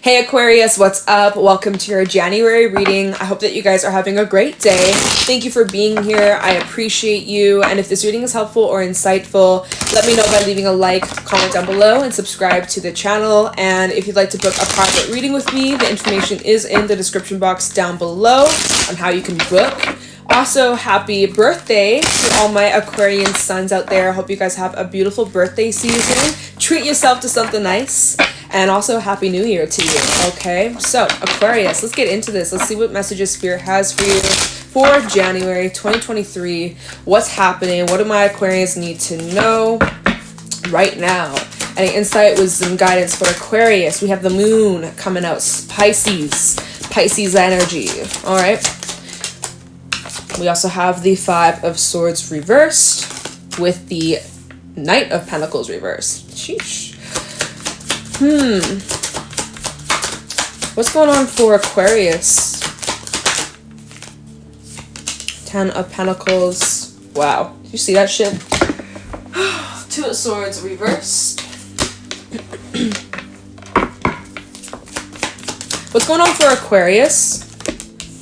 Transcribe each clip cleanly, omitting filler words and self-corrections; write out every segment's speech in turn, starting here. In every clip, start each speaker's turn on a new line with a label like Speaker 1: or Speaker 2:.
Speaker 1: Hey Aquarius, what's up? Welcome to your January reading. I hope that you guys are having a great day. Thank you for being here. I appreciate you. And if this reading is helpful or insightful, let me know by leaving a like, comment down below, and subscribe to the channel. And if you'd like to book a private reading with me, the information is in the description box down below on how you can book. Also, happy birthday to all my Aquarian sons out there. I hope you guys have a beautiful birthday season. Treat yourself to something nice. And also, Happy New Year to you, okay? So, Aquarius, let's get into this. Let's see what messages Spirit has for you for January 2023. What's happening? What do my Aquarians need to know right now? Any insight, wisdom, guidance for Aquarius? We have the moon coming out. Pisces energy, all right? We also have the Five of Swords reversed with the Knight of Pentacles reversed. Sheesh. What's going on for Aquarius? Ten of Pentacles. Wow. Did you see that shit? Two of Swords reversed. What's going on for Aquarius?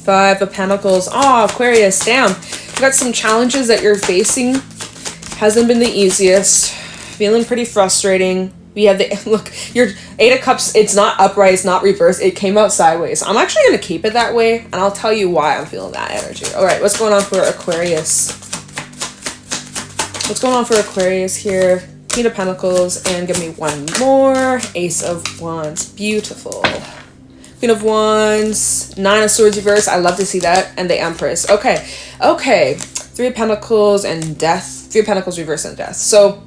Speaker 1: Five of Pentacles. Oh, Aquarius, damn. You got some challenges that you're facing. Hasn't been the easiest. Feeling pretty frustrating. We have the, look, your Eight of Cups, it's not upright, it's not reversed, it came out sideways. I'm actually going to keep it that way, and I'll tell you why I'm feeling that energy. Alright, what's going on for Aquarius? What's going on for Aquarius here? Queen of Pentacles, and give me one more. Ace of Wands. Beautiful. Queen of Wands. Nine of Swords reversed. I love to see that. And the Empress. Okay. Okay. Three of Pentacles and Death. Three of Pentacles reversed and Death. So,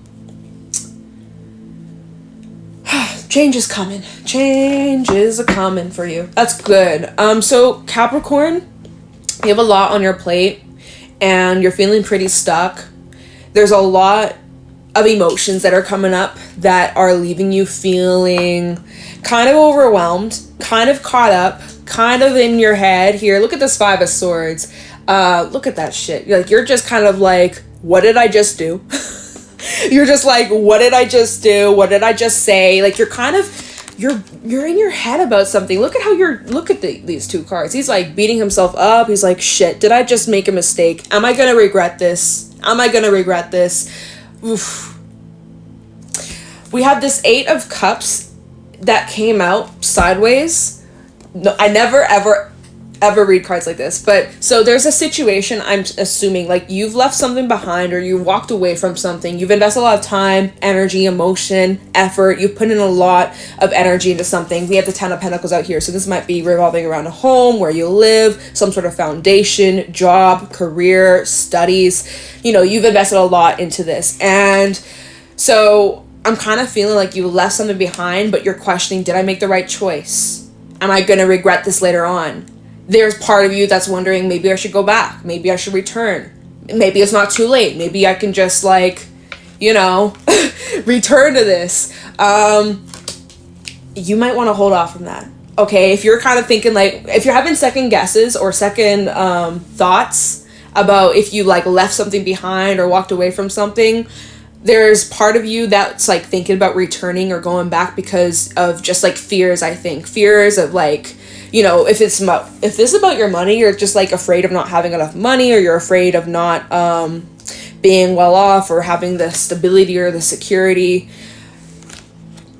Speaker 1: change is coming. Change is a-coming for you. That's good. So Capricorn, you have a lot on your plate and you're feeling pretty stuck. There's a lot of emotions that are coming up that are leaving you feeling kind of overwhelmed, kind of caught up, kind of in your head here. Look at this Five of Swords. Look at that shit. You're just kind of like, what did I just do? You're just like, what did I just do? What did I just say? Like, you're kind of, you're in your head about something. Look at how look at these two cards. He's like beating himself up. He's like, shit, did I just make a mistake? Am I going to regret this? Am I going to regret this? Oof. We have this Eight of Cups that came out sideways. No, I never, ever read cards like this, but so there's a situation, I'm assuming, like you've left something behind or you walked away from something. You've invested a lot of time, energy, emotion, effort. You've put in a lot of energy into something. We have the Ten of Pentacles out here, so this might be revolving around a home, where you live, some sort of foundation, job, career, studies. You know, you've invested a lot into this, and so I'm kind of feeling like you left something behind, but you're questioning, did I make the right choice? Am I going to regret this later on? There's part of you that's wondering, maybe I should go back. Maybe I should return. Maybe it's not too late. Maybe I can just, like, you know, return to this. You might want to hold off from that. Okay, if you're kind of thinking, like, if you're having second guesses or second thoughts about if you, like, left something behind or walked away from something, there's part of you that's, like, thinking about returning or going back because of just, like, fears, I think. Fears of, like, you know, if this is about your money, you're just like afraid of not having enough money, or you're afraid of not being well off or having the stability or the security.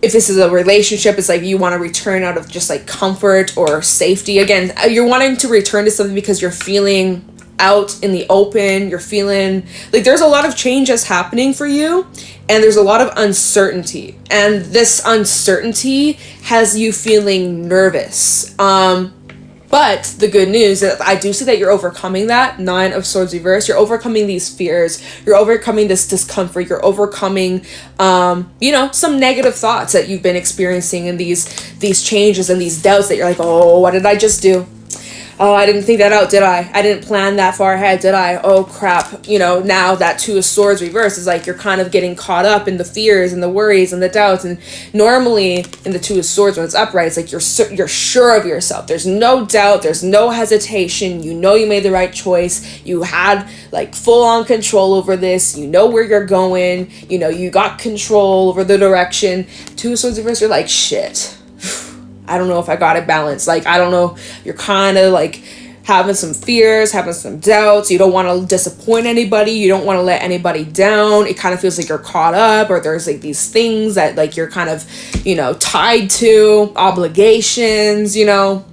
Speaker 1: If this is a relationship, it's like you want to return out of just like comfort or safety. Again, you're wanting to return to something because you're feeling out in the open. You're feeling like there's a lot of changes happening for you, and there's a lot of uncertainty, and this uncertainty has you feeling nervous. But the good news is I do see that you're overcoming that. Nine of Swords reversed. You're overcoming these fears. You're overcoming this discomfort. You're overcoming, you know, some negative thoughts that you've been experiencing, and these changes and these doubts that you're like, oh, what did I just do? Oh, I didn't think that out, did I? I didn't plan that far ahead, did I? Oh, crap. You know, now that Two of Swords reversed is like you're kind of getting caught up in the fears and the worries and the doubts. And normally in the Two of Swords, when it's upright, it's like you're sure of yourself. There's no doubt. There's no hesitation. You know you made the right choice. You had, like, full-on control over this. You know where you're going. You know, you got control over the direction. Two of Swords reversed, you're like, shit. I don't know if I got it balanced. Like, I don't know. You're kind of like having some fears, having some doubts. You don't want to disappoint anybody. You don't want to let anybody down. It kind of feels like you're caught up, or there's like these things that like you're kind of, you know, tied to, obligations, you know.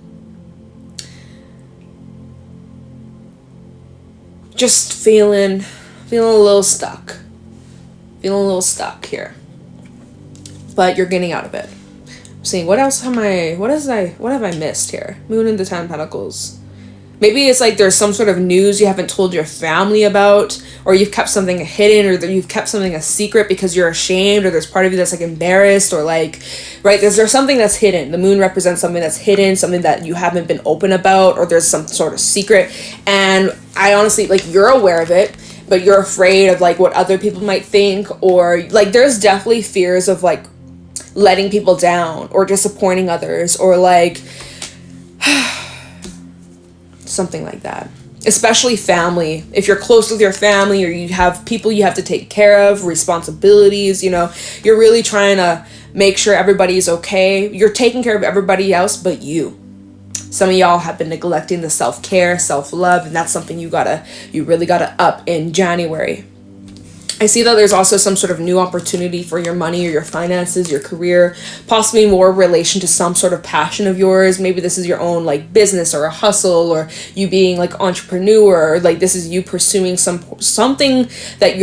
Speaker 1: Just feeling a little stuck. Feeling a little stuck here. But you're getting out of it. I'm seeing, what else have I missed here? Moon and the 10 Pentacles. Maybe it's like there's some sort of news you haven't told your family about, or you've kept something hidden, or that you've kept something a secret because you're ashamed, or there's part of you that's like embarrassed, or like, right, there's something that's hidden. The moon represents something that's hidden, something that you haven't been open about, or there's some sort of secret. And I honestly, like, you're aware of it, but you're afraid of like what other people might think, or like there's definitely fears of like letting people down or disappointing others, or like something like that. Especially family. If you're close with your family, or you have people you have to take care of, responsibilities, you know, you're really trying to make sure everybody's okay. You're taking care of everybody else but you. Some of y'all have been neglecting the self-care, self-love, and that's something you really gotta up in January. I see that there's also some sort of new opportunity for your money or your finances, your career, possibly more relation to some sort of passion of yours. Maybe this is your own like business or a hustle, or you being like entrepreneur, or like this is you pursuing something that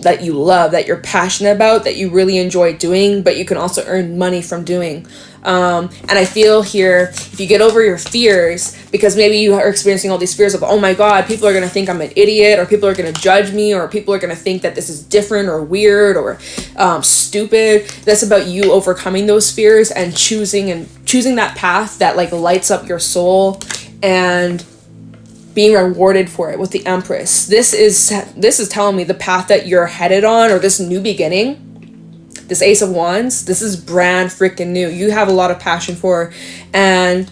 Speaker 1: that you love, that you're passionate about, that you really enjoy doing, but you can also earn money from doing. And I feel here, if you get over your fears, because maybe you are experiencing all these fears of, oh my God, people are going to think I'm an idiot, or people are going to judge me, or people are going to think that this is different or weird or stupid. That's about you overcoming those fears and choosing that path that like lights up your soul and being rewarded for it with the Empress. This is telling me the path that you're headed on, or this new beginning. This Ace of Wands, this is brand freaking new. You have a lot of passion for, and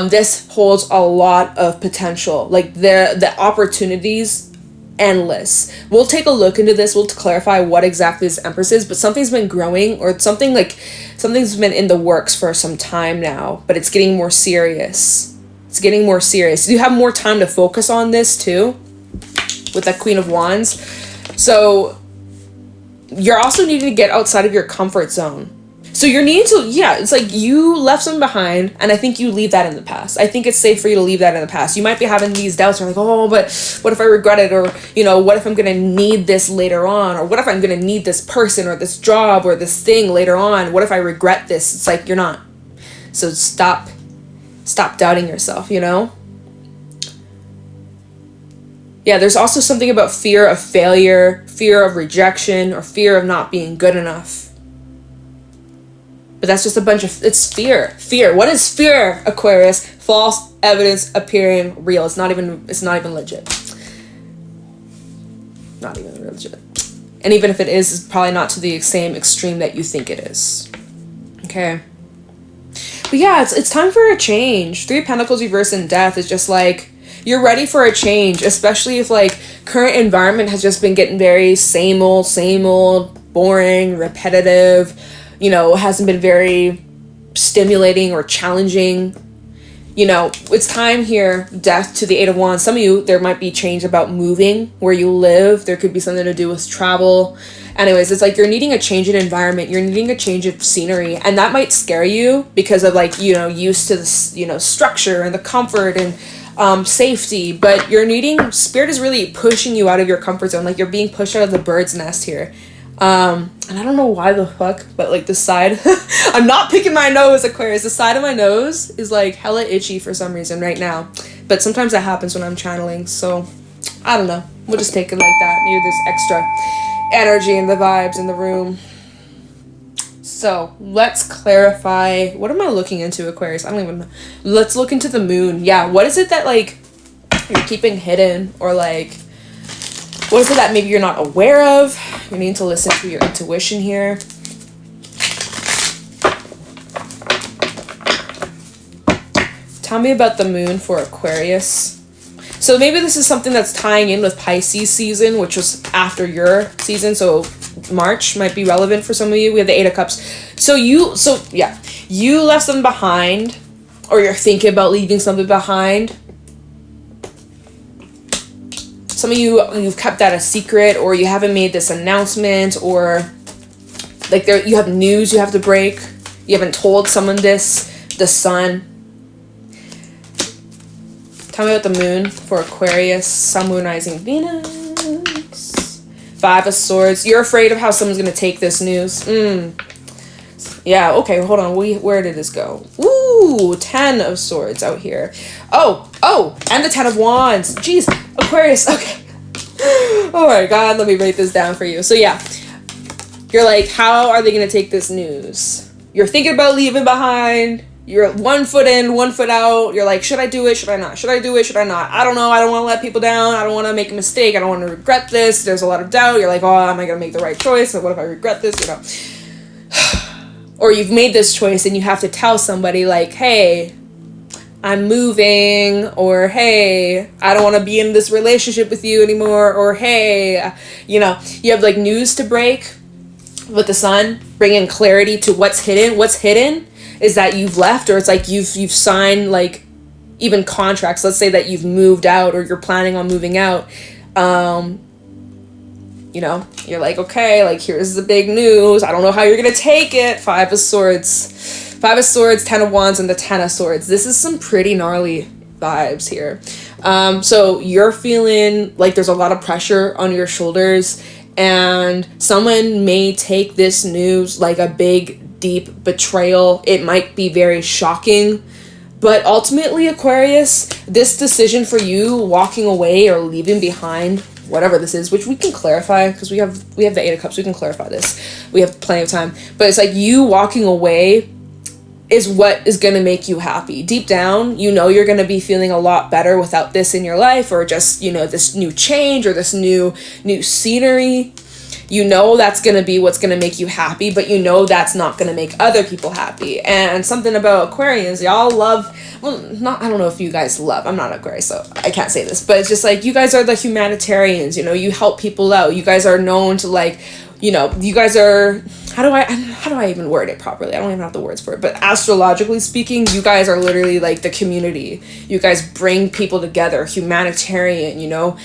Speaker 1: this holds a lot of potential. Like the opportunities, endless. We'll take a look into this. We'll clarify what exactly this Empress is, but something's been growing, or something's been in the works for some time now, but it's getting more serious. It's getting more serious. You have more time to focus on this too, with that Queen of Wands. So you're also needing to get outside of your comfort zone. So you're needing to, it's like you left something behind, and I think you leave that in the past. I think it's safe for you to leave that in the past. You might be having these doubts, you're like, oh, but what if I regret it? Or, you know, what if I'm going to need this later on? Or what if I'm going to need this person or this job or this thing later on? What if I regret this? It's like, you're not. So stop doubting yourself, you know? Yeah, there's also something about fear of failure, fear of rejection, or fear of not being good enough. But that's just it's fear. Fear. What is fear, Aquarius? False evidence appearing real. It's not even legit. Not even legit. And even if it is, it's probably not to the same extreme that you think it is. Okay. But yeah, it's time for a change. 3 of Pentacles reversed in Death is just like, you're ready for a change, especially if like current environment has just been getting very same old, boring, repetitive, you know, hasn't been very stimulating or challenging. You know, it's time here, Death to the 8 of Wands. Some of you, there might be change about moving where you live. There could be something to do with travel. Anyways, it's like you're needing a change in environment. You're needing a change of scenery. And that might scare you because of like, you know, used to this, you know, structure and the comfort and safety, but spirit is really pushing you out of your comfort zone. Like you're being pushed out of the bird's nest here. And I don't know why the fuck, but like the side, I'm not picking my nose, Aquarius. The side of my nose is like hella itchy for some reason right now. But sometimes that happens when I'm channeling. So I don't know. We'll just take it like that. Maybe there's extra energy and the vibes in the room. So let's clarify. What am I looking into, Aquarius? I don't even know. Let's look into the moon. Yeah, what is it that like you're keeping hidden, or like what is it that maybe you're not aware of? You need to listen to your intuition here. Tell me about the moon for Aquarius. So maybe this is something that's tying in with Pisces season, which was after your season. So March might be relevant for some of you. We have the 8 of Cups. So you left something behind, or you're thinking about leaving something behind. Some of you've kept that a secret, or you haven't made this announcement, or like you have news you have to break. You haven't told someone this. The sun. Tell me about the moon for Aquarius. Sun, moon, rising, Venus. 5 of Swords. You're afraid of how someone's going to take this news. Yeah, okay, hold on. Where did this go? Ooh, 10 of Swords out here. Oh, and the 10 of Wands. Jeez, Aquarius, okay. Oh my God, let me write this down for you. So yeah, you're like, how are they going to take this news? You're thinking about leaving behind. You're 1 foot in, 1 foot out. You're like, should I do it? Should I not? Should I do it? Should I not? I don't know. I don't want to let people down. I don't want to make a mistake. I don't want to regret this. There's a lot of doubt. You're like, oh, am I going to make the right choice? What if I regret this? You know. Or you've made this choice and you have to tell somebody like, hey, I'm moving, or hey, I don't want to be in this relationship with you anymore, or hey, you know, you have like news to break with the sun, bringing clarity to what's hidden. What's hidden is that you've left, or it's like you've signed like even contracts. Let's say that you've moved out, or you're planning on moving out. You know, you're like, okay, like here's the big news. I don't know how you're gonna take it. 5 of Swords. 5 of Swords, 10 of Wands, and the 10 of Swords. This is some pretty gnarly vibes here. So you're feeling like there's a lot of pressure on your shoulders, and someone may take this news like a big, deep betrayal. It might be very shocking. But ultimately, Aquarius, this decision for you walking away or leaving behind whatever this is, which we can clarify because we have the 8 of Cups, we can clarify this. We have plenty of time. But it's like you walking away is what is going to make you happy. Deep down, you know you're going to be feeling a lot better without this in your life, or just, you know, this new change or this new scenery. You know that's going to be what's going to make you happy, but you know that's not going to make other people happy. And something about Aquarians, y'all love, well, not, I don't know if you guys love, I'm not Aquarius, so I can't say this, but it's just like, you guys are the humanitarians, you know, you help people out. You guys are known to, like, you know, you guys are, how do I even word it properly? I don't even have the words for it, but astrologically speaking, you guys are literally like the community. You guys bring people together, humanitarian, you know,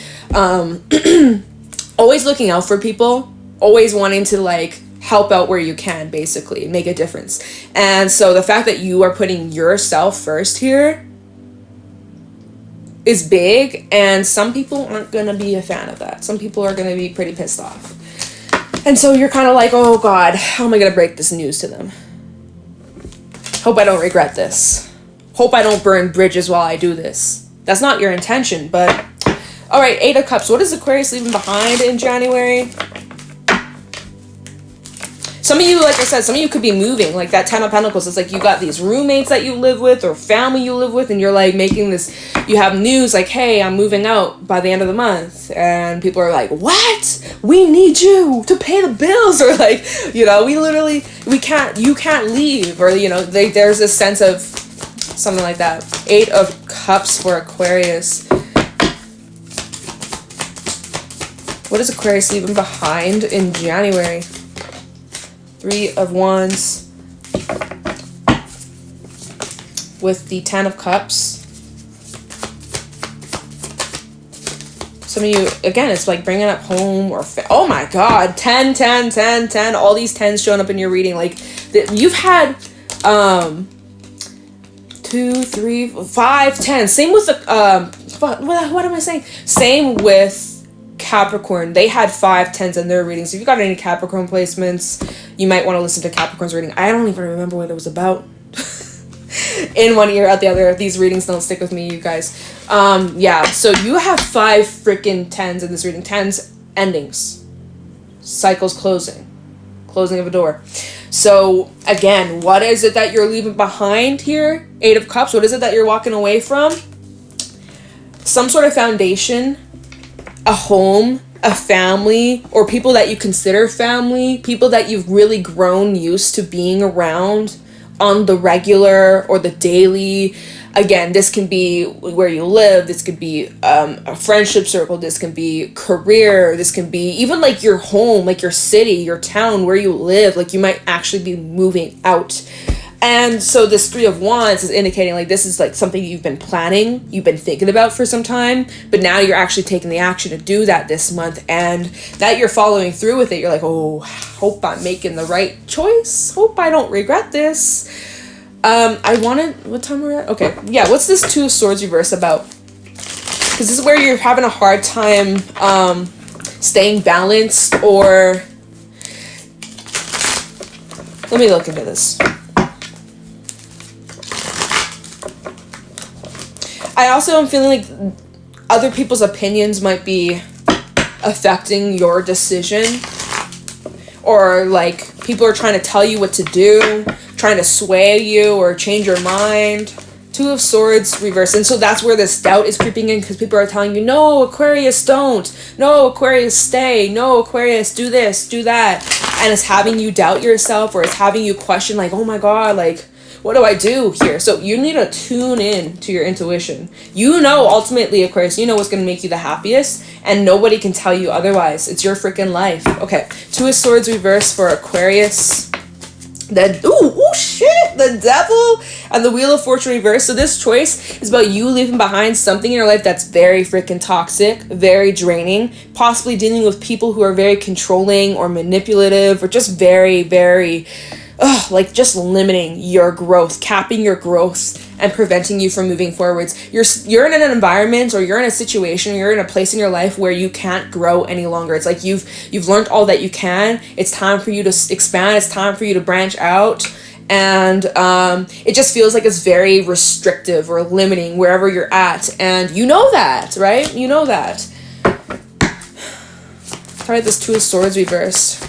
Speaker 1: always looking out for people, always wanting to like help out where you can, basically make a difference. And so the fact that you are putting yourself first here is big, and some people aren't going to be a fan of that. Some people are going to be pretty pissed off. And so you're kind of like, oh God, how am I going to break this news to them? Hope I don't regret this. Hope I don't burn bridges while I do this. That's not your intention, but all right, 8 of Cups. What is Aquarius leaving behind in January? Some of you, like I said, some of you could be moving, like that 10 of Pentacles. It's like you got these roommates that you live with or family you live with, and you're like making this, you have news like, hey, I'm moving out by the end of the month. And people are like, what? We need you to pay the bills. Or like, you know, you can't leave. Or, you know, there's this sense of something like that. 8 of Cups for Aquarius. What is Aquarius leaving behind in January? 3 of Wands with the 10 of Cups. Some of you, again, it's like bringing up home or oh my God, 10, 10, 10, 10. All these 10s showing up in your reading. Like you've had 2, 3, 5, 10. Same with the what am I saying? Same with Capricorn. They had 5 10s in their readings. If you got any Capricorn placements, you might want to listen to Capricorn's reading. I don't even remember what it was about. In one ear, out the other. These readings don't stick with me, you guys. Yeah, so you have 5 freaking 10s in this reading. 10s endings. Cycles closing. Closing of a door. So, again, what is it that you're leaving behind here? 8 of Cups. What is it that you're walking away from? Some sort of foundation, a home, a family, or people that you consider family, people that you've really grown used to being around on the regular or the daily. Again, this can be where you live, this could be a friendship circle, this can be career, this can be even like your home, like your city, your town, where you live. Like you might actually be moving out. And so this Three of Wands is indicating like this is like something you've been planning, you've been thinking about for some time, but now you're actually taking the action to do that this month, and that you're following through with it. You're like, oh, hope I'm making the right choice. Hope I don't regret this. What time are we at? Okay, yeah, what's this Two of Swords reverse about? Because this is where you're having a hard time staying balanced, or... Let me look into this. I also am feeling like other people's opinions might be affecting your decision, or like people are trying to tell you what to do, trying to sway you or change your mind. Two of Swords reverse. And so that's where this doubt is creeping in, because people are telling you, no, Aquarius, don't. No, Aquarius, stay. No, Aquarius, do this, do that. And it's having you doubt yourself, or it's having you question like, oh my God, like, what do I do here? So you need to tune in to your intuition. You know, ultimately, Aquarius, you know what's going to make you the happiest, and nobody can tell you otherwise. It's your freaking life. Okay, Two of Swords reverse for Aquarius. The Devil and the Wheel of Fortune reverse. So this choice is about you leaving behind something in your life that's very freaking toxic, very draining, possibly dealing with people who are very controlling or manipulative, or just very, very... like just limiting your growth, capping your growth, and preventing you from moving forwards. You're in an environment, or you're in a situation, or you're in a place in your life where you can't grow any longer. It's like you've learned all that you can. It's time for you to expand. It's time for you to branch out. And it just feels like it's very restrictive or limiting wherever you're at. And you know that, right? You know that. Try this Two of Swords reversed.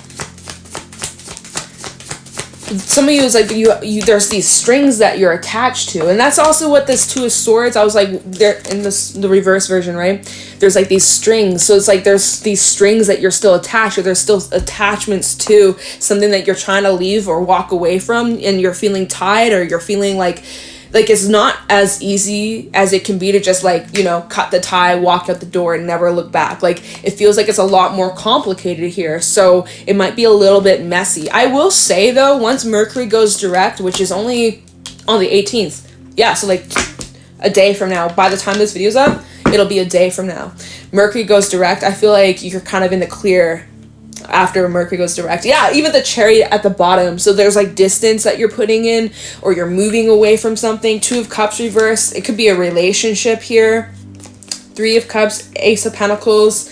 Speaker 1: Some of you is like you there's these strings that you're attached to, and that's also what this Two of Swords, I was like, they're in the reverse version, right? There's like these strings, so it's like there's these strings that you're still attached, or there's still attachments to something that you're trying to leave or walk away from, and you're feeling tied, or you're feeling like it's not as easy as it can be to just like, you know, cut the tie, walk out the door, and never look back. Like, it feels like it's a lot more complicated here, so it might be a little bit messy. I will say though, once Mercury goes direct, which is only on the 18th, yeah, so like a day from now, by the time this video's up, it'll be a day from now, Mercury goes direct. I feel like you're kind of in the clear after Mercury goes direct. Yeah, even the Chariot at the bottom. So there's like distance that you're putting in, or you're moving away from something. Two of Cups reverse. It could be a relationship here. Three of Cups, Ace of Pentacles.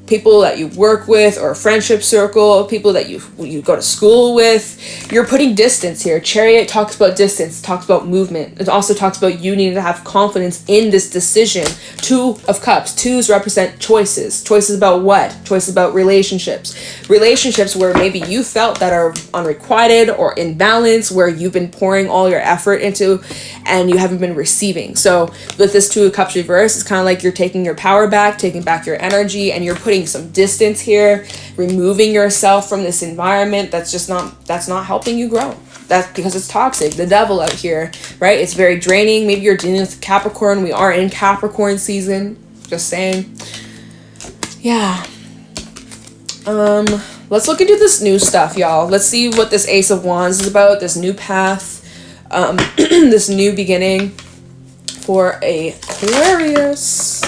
Speaker 1: People that you work with, or a friendship circle, people that you go to school with. You're putting distance here. Chariot talks about distance, talks about movement. It also talks about you needing to have confidence in this decision. Two of Cups. Twos represent choices. Choices about what? Choices about relationships. Relationships where maybe you felt that are unrequited or imbalance, where you've been pouring all your effort into and you haven't been receiving. So with this Two of Cups reverse, it's kind of like you're taking your power back, taking back your energy, and you're putting some distance here, removing yourself from this environment that's not helping you grow. That's because it's toxic. The Devil out here, right? It's very draining. Maybe you're dealing with Capricorn. We are in Capricorn season. Just saying. Yeah. Let's look into this new stuff, y'all. Let's see what this Ace of Wands is about. This new path. This new beginning for Aquarius.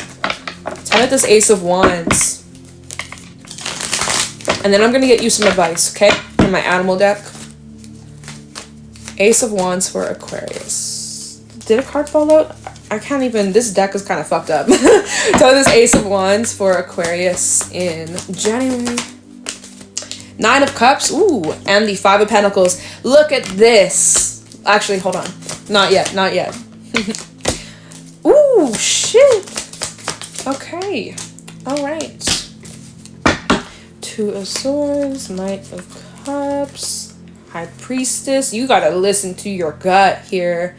Speaker 1: Tell me this Ace of Wands. And then I'm going to get you some advice, okay? From my animal deck. Ace of Wands for Aquarius. Did a card fall out? I can't even... This deck is kind of fucked up. Tell me this Ace of Wands for Aquarius in January. Nine of Cups. Ooh. And the Five of Pentacles. Look at this. Actually, hold on. Not yet. Not yet. Ooh, shit. Okay. All right. Two of Swords, Knight of Cups, High Priestess. You gotta listen to your gut here.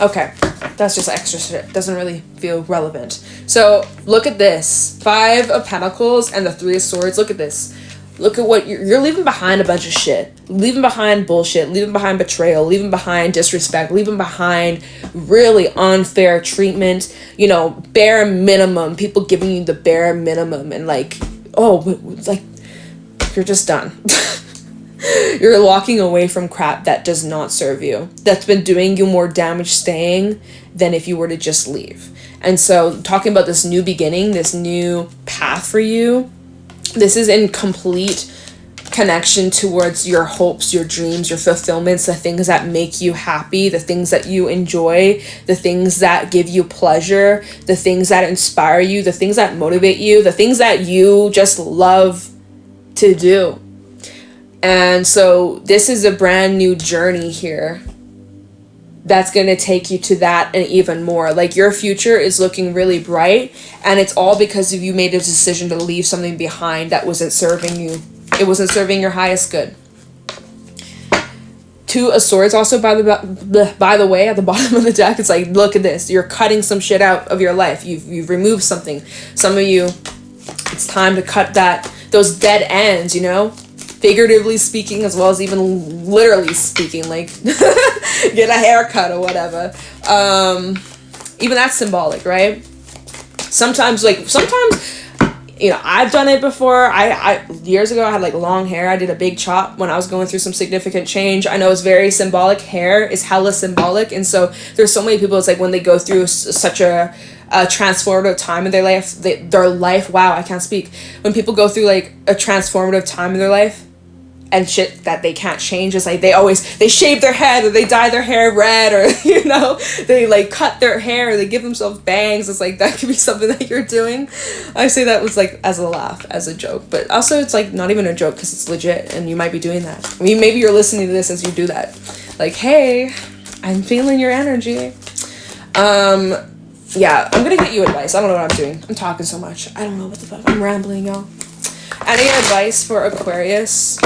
Speaker 1: Okay, that's just extra shit. Doesn't really feel relevant. So look at this. Five of Pentacles and the Three of Swords. Look at this. Look at what you're leaving behind. A bunch of shit. Leaving behind bullshit. Leaving behind betrayal. Leaving behind disrespect. Leaving behind really unfair treatment. You know, bare minimum. People giving you the bare minimum. And like, oh, like, you're just done. You're walking away from crap that does not serve you, that's been doing you more damage staying than if you were to just leave. And so talking about this new beginning, this new path for you, this is in complete connection towards your hopes, your dreams, your fulfillments, the things that make you happy, the things that you enjoy, the things that give you pleasure, the things that inspire you, the things that motivate you, the things that you just love to do. And so this is a brand new journey here that's going to take you to that and even more. Like, your future is looking really bright, and it's all because of you made a decision to leave something behind that wasn't serving you. It wasn't serving your highest good. Two of Swords also, by the way, at the bottom of the deck, it's like, look at this. You're cutting some shit out of your life. You've removed something. Some of you, it's time to cut those dead ends, you know? Figuratively speaking, as well as even literally speaking, like get a haircut or whatever. Even that's symbolic, right? Sometimes, you know, I've done it before. I years ago, I had like long hair. I did a big chop when I was going through some significant change. I know it's very symbolic. Hair is hella symbolic. And so there's so many people, it's like when they go through such a transformative time in their life, wow, I can't speak. When people go through like a transformative time in their life and shit that they can't change, it's like they shave their head, or they dye their hair red, or, you know, they like cut their hair, or they give themselves bangs. It's like, that could be something that you're doing. I say that was like as a laugh, as a joke, but also it's like not even a joke, because it's legit and you might be doing that. I mean, maybe you're listening to this as you do that, like, hey, I'm feeling your energy. Yeah, I'm gonna get you advice. I don't know what I'm doing. I'm talking so much. I don't know what the fuck. I'm rambling, y'all. Any advice for Aquarius?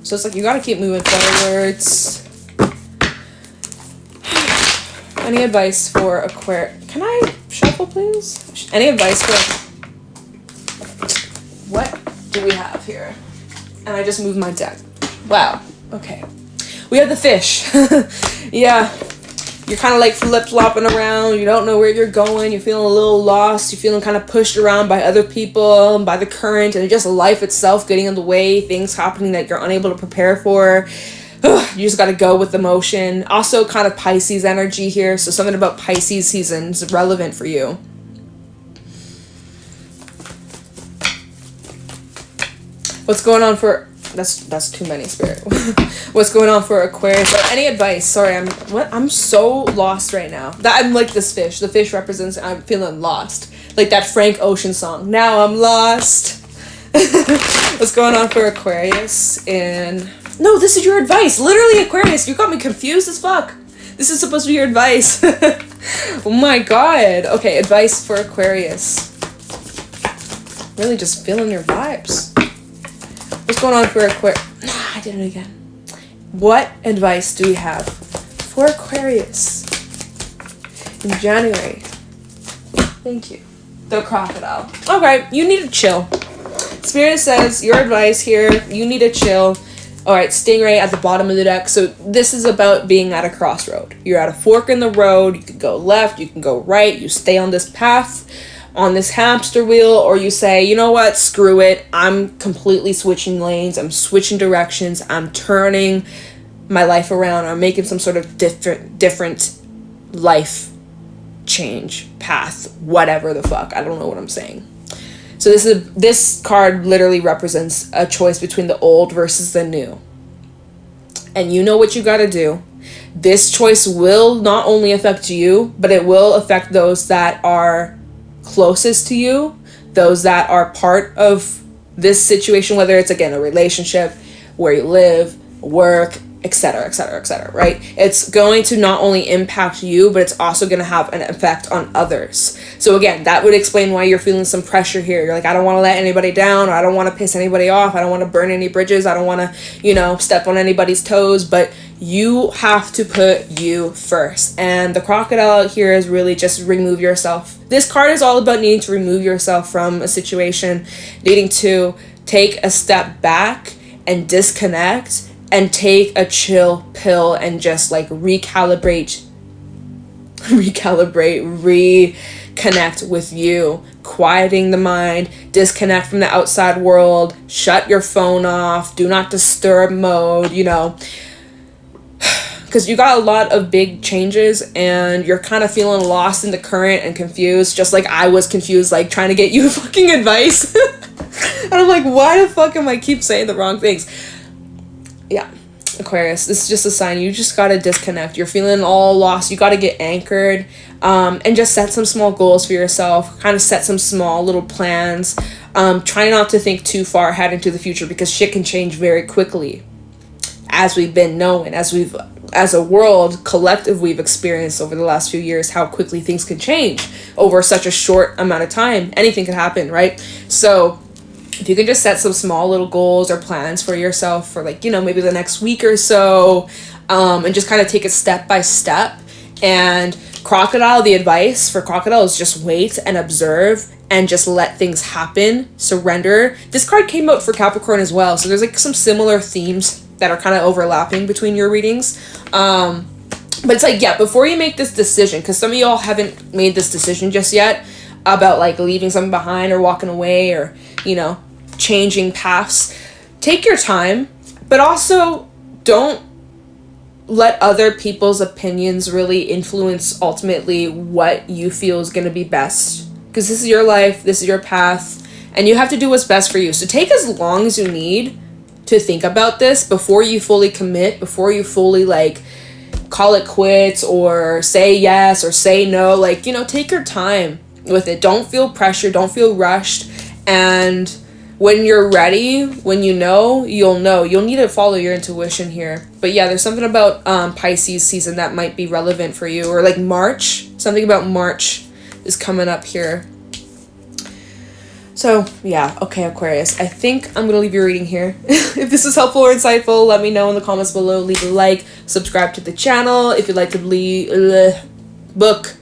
Speaker 1: So it's like, you gotta keep moving forwards. Any advice for Aquarius? Can I shuffle, please? Any advice for... What do we have here? And I just moved my deck. Wow. Okay. We have the fish. Yeah. You're kind of like flip-flopping around. You don't know where you're going. You're feeling a little lost. You're feeling kind of pushed around by other people, by the current, and just life itself getting in the way, things happening that you're unable to prepare for. You just got to go with the motion. Also kind of Pisces energy here. So something about Pisces season is relevant for you. What's going on for... That's too many, Spirit. What's going on for Aquarius? Any advice? Sorry, I'm so lost right now. I'm like this fish. The fish represents I'm feeling lost. Like that Frank Ocean song. Now I'm lost. What's going on for Aquarius? And no, this is your advice. Literally, Aquarius, you got me confused as fuck. This is supposed to be your advice. Oh my god. Okay, advice for Aquarius. Really just feeling your vibes. What's going on for Aquarius? I did it again. What advice do we have for Aquarius in January? Thank you. The crocodile. Okay, you need to chill. Spirit says your advice here, you need to chill. Alright, Stingray at the bottom of the deck. So this is about being at a crossroad. You're at a fork in the road. You can go left, you can go right. You stay on this path, on this hamster wheel, or you say, you know what, screw it, I'm completely switching lanes, I'm switching directions, I'm turning my life around, I'm making some sort of different life change, path, whatever the fuck, I don't know what I'm saying. So this card literally represents a choice between the old versus the new. And you know what you gotta do. This choice will not only affect you, but it will affect those that are closest to you, those that are part of this situation, whether it's, again, a relationship, where you live, work, etc., etc., etc., right? It's going to not only impact you, but it's also going to have an effect on others. So again, that would explain why you're feeling some pressure here. You're like, I don't want to let anybody down, or I don't want to piss anybody off, I don't want to burn any bridges, I don't want to, you know, step on anybody's toes, but you have to put you first. And the crocodile here is really just remove yourself. This card is all about needing to remove yourself from a situation, needing to take a step back and disconnect and take a chill pill and just like recalibrate, connect with you, quieting the mind, disconnect from the outside world, shut your phone off, do not disturb mode, you know, because you got a lot of big changes and you're kind of feeling lost in the current and confused, just like I was confused, like trying to get you fucking advice. And I'm like, why the fuck am I keep saying the wrong things? Yeah, Aquarius, this is just a sign. You just gotta disconnect. You're feeling all lost. You gotta get anchored, and just set some small goals for yourself. Kind of set some small little plans. Try not to think too far ahead into the future, because shit can change very quickly. As we've been knowing, as a world collective, we've experienced over the last few years how quickly things can change over such a short amount of time. Anything can happen, right? So if you can just set some small little goals or plans for yourself for, like, you know, maybe the next week or so, and just kind of take it step by step. And Crocodile, the advice for Crocodile is just wait and observe and just let things happen. Surrender. This card came out for Capricorn as well, so there's like some similar themes that are kind of overlapping between your readings. But it's like, yeah, before you make this decision, because some of y'all haven't made this decision just yet about like leaving something behind or walking away or, you know, changing paths, take your time, but also don't let other people's opinions really influence ultimately what you feel is going to be best, because this is your life, this is your path, and you have to do what's best for you. So take as long as you need to think about this before you fully commit, before you fully like call it quits or say yes or say no. Like, you know, take your time with it. Don't feel pressure, don't feel rushed. And when you're ready, when you know, you'll know. You'll need to follow your intuition here. But yeah, there's something about Pisces season that might be relevant for you. Or like March. Something about March is coming up here. So yeah, okay, Aquarius. I think I'm going to leave your reading here. If this is helpful or insightful, let me know in the comments below. Leave a like. Subscribe to the channel. If you'd like to book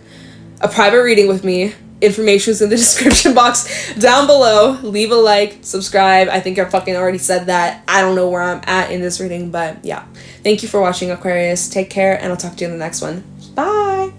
Speaker 1: a private reading with me, information is in the description box down below. Leave a like, subscribe. I think I fucking already said that. I don't know where I'm at in this reading, but yeah. Thank you for watching, Aquarius. Take care, and I'll talk to you in the next one. Bye!